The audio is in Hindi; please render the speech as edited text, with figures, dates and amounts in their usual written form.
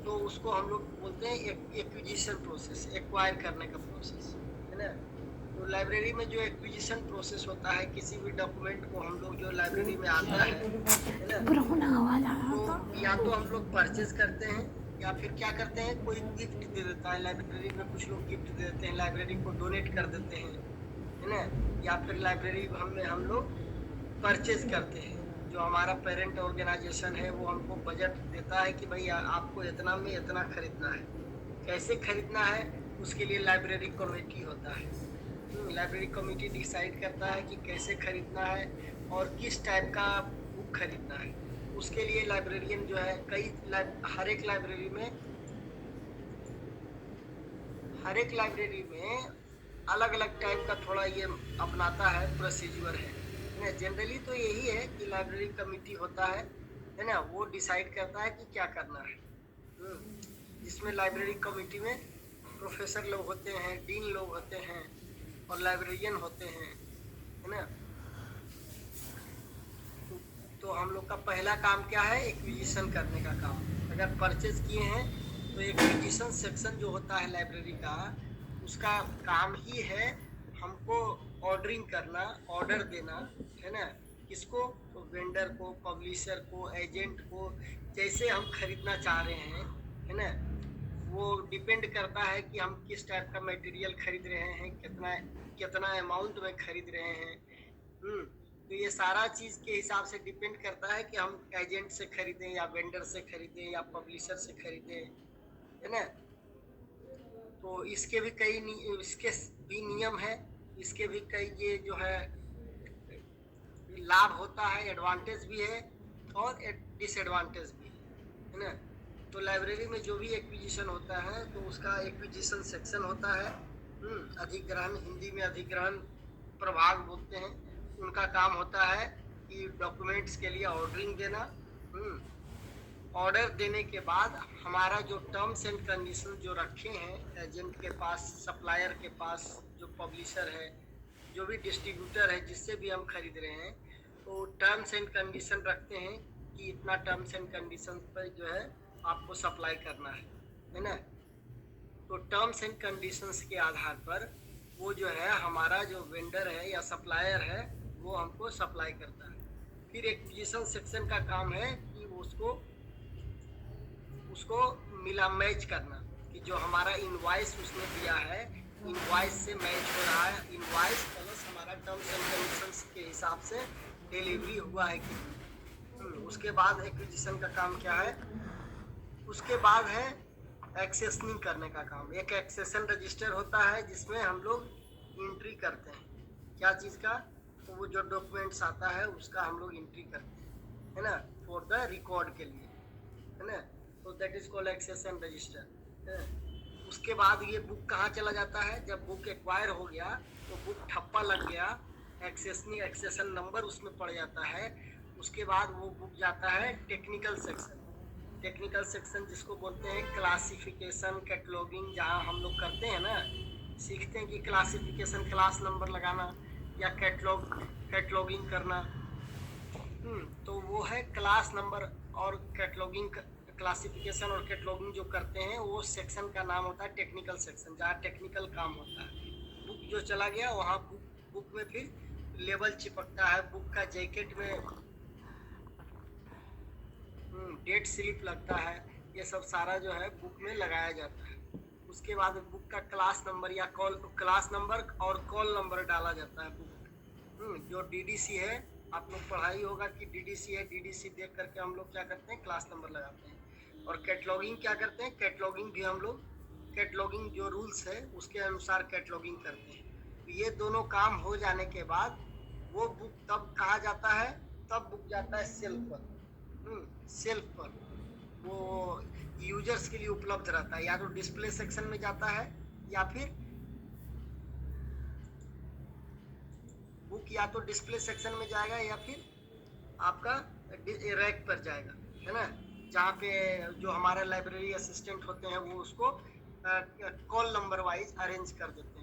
तो उसको हम लोग बोलते हैं एक्विजिशन प्रोसेस, एक्वायर करने का प्रोसेस, है ना। तो लाइब्रेरी में जो एक्विजिशन प्रोसेस होता है, किसी भी डॉक्यूमेंट को हम लोग जो लाइब्रेरी में आता है ना, ब्राउन आवाज आ रहा तो था। या तो हम लोग परचेज करते हैं, या फिर क्या करते हैं, कोई गिफ्ट दे देता है। लाइब्रेरी में कुछ लोग गिफ्ट दे देते हैं, लाइब्रेरी को डोनेट कर देते हैं, है ना। या फिर लाइब्रेरी हम लोग परचेज करते हैं। जो हमारा पेरेंट ऑर्गेनाइजेशन है वो हमको बजट देता है कि भाई आपको इतना में इतना खरीदना है। कैसे खरीदना है, उसके लिए लाइब्रेरी कमेटी होता है। लाइब्रेरी कमेटी डिसाइड करता है कि कैसे खरीदना है और किस टाइप का बुक खरीदना है। उसके लिए लाइब्रेरियन जो है हर एक लाइब्रेरी में अलग अलग टाइप का थोड़ा ये अपनाता है, प्रोसीजर है ना। जनरली तो यही है कि लाइब्रेरी कमेटी होता है ना, वो डिसाइड करता है कि क्या करना है। जिसमें लाइब्रेरी कमेटी में प्रोफेसर लोग होते हैं, डीन लोग होते हैं, और लाइब्रेरियन होते हैं, है ना। तो हम लोग का पहला काम क्या है, एक्विजिशन करने का काम। अगर परचेज किए हैं तो एक्विजिशन सेक्शन जो होता है लाइब्रेरी का, उसका काम ही है हमको ऑर्डरिंग करना, ऑर्डर देना, है ना। किसको, तो वेंडर को, पब्लिशर को, एजेंट को, जैसे हम खरीदना चाह रहे हैं, है ना। वो डिपेंड करता है कि हम किस टाइप का मटेरियल खरीद रहे हैं, कितना कितना अमाउंट में खरीद रहे हैं। तो ये सारा चीज के हिसाब से डिपेंड करता है कि हम एजेंट से खरीदें या वेंडर से खरीदें या पब्लिशर से खरीदें, है ना। तो इसके भी नियम है। इसके भी कई ये जो है लाभ होता है, एडवांटेज भी है और डिसएडवांटेज भी है ना। तो लाइब्रेरी में जो भी एक्विजिशन होता है तो उसका एक्विजिशन सेक्शन होता है। अधिग्रहण, हिंदी में अधिग्रहण प्रभाग बोलते हैं। उनका काम होता है कि डॉक्यूमेंट्स के लिए ऑर्डरिंग देना। ऑर्डर देने के बाद हमारा जो टर्म्स एंड कंडीशन जो रखे हैं एजेंट के पास, सप्लायर के पास, जो पब्लिशर है, जो भी डिस्ट्रीब्यूटर है, जिससे भी हम खरीद रहे हैं, तो टर्म्स एंड कंडीशन रखते हैं कि इतना टर्म्स एंड कंडीशन पर जो है आपको सप्लाई करना है ना। तो टर्म्स एंड कंडीशंस के आधार पर वो जो है हमारा जो वेंडर है या सप्लायर है, वो हमको सप्लाई करता है। फिर एक्विजिशन सेक्शन का काम है कि उसको उसको मिला मैच करना, कि जो हमारा इनवॉइस उसने दिया है, इनवॉइस से मैच हो रहा है, इनवॉइस प्लस हमारा टर्म्स एंड कंडीशंस के हिसाब से डिलीवरी हुआ है कि नहीं। उसके बाद एक्विजिशन का काम क्या है, उसके बाद है एक्सेसनिंग करने का काम। एक एक्सेशन रजिस्टर होता है जिसमें हम लोग एंट्री करते हैं, क्या चीज का, तो वो जो डॉक्यूमेंट्स आता है उसका हम लोग एंट्री करते हैं, है ना, फॉर द रिकॉर्ड के लिए, है ना। तो that is called accession register. उसके बाद ये बुक कहाँ चला जाता है, जब बुक एक्वायर हो गया तो बुक ठप्पा लग गया, एक्सेशन नंबर उसमें पड़ जाता है। उसके बाद वो बुक जाता है टेक्निकल सेक्शन। टेक्निकल सेक्शन जिसको बोलते हैं क्लासिफिकेशन, कैटलॉगिंग, जहाँ हम लोग करते हैं ना, सीखते हैं कि क्लासिफिकेशन, क्लास नंबर लगाना, या कैटलॉगिंग करना। तो वो है क्लास नंबर और कैटलॉगिंग। क्लासिफिकेशन और कैटलॉगिंग जो करते हैं वो सेक्शन का नाम होता है टेक्निकल सेक्शन, जहाँ टेक्निकल काम होता है। बुक जो चला गया वहाँ बुक में फिर लेबल चिपकता है, बुक का जैकेट में डेट स्लिप लगता है। ये सब सारा जो है बुक में लगाया जाता है। उसके बाद बुक का क्लास नंबर या क्लास नंबर और कॉल नंबर डाला जाता है बुक में। जो डीडीसी है, आप लोग पढ़ाई होगा कि डीडीसी है, डीडीसी देख करके हम लोग क्या करते हैं, क्लास नंबर लगाते हैं। और कैटलॉगिंग क्या करते हैं, कैटलॉगिंग भी हम लोग, कैटलॉगिंग जो रूल्स है उसके अनुसार कैटलॉगिंग करते हैं। तो ये दोनों काम हो जाने के बाद वो बुक तब कहा जाता है, तब बुक जाता है सेल्फ पर। सेल्फ पर वो यूजर्स के लिए उपलब्ध रहता है, या तो डिस्प्ले सेक्शन में जाता है, या फिर बुक या तो डिस्प्ले सेक्शन में जाएगा, या फिर आपका रैक पर जाएगा, है ना। जहाँ पे जो हमारे लाइब्रेरी असिस्टेंट होते हैं वो उसको कॉल नंबर वाइज अरेंज कर देते हैं।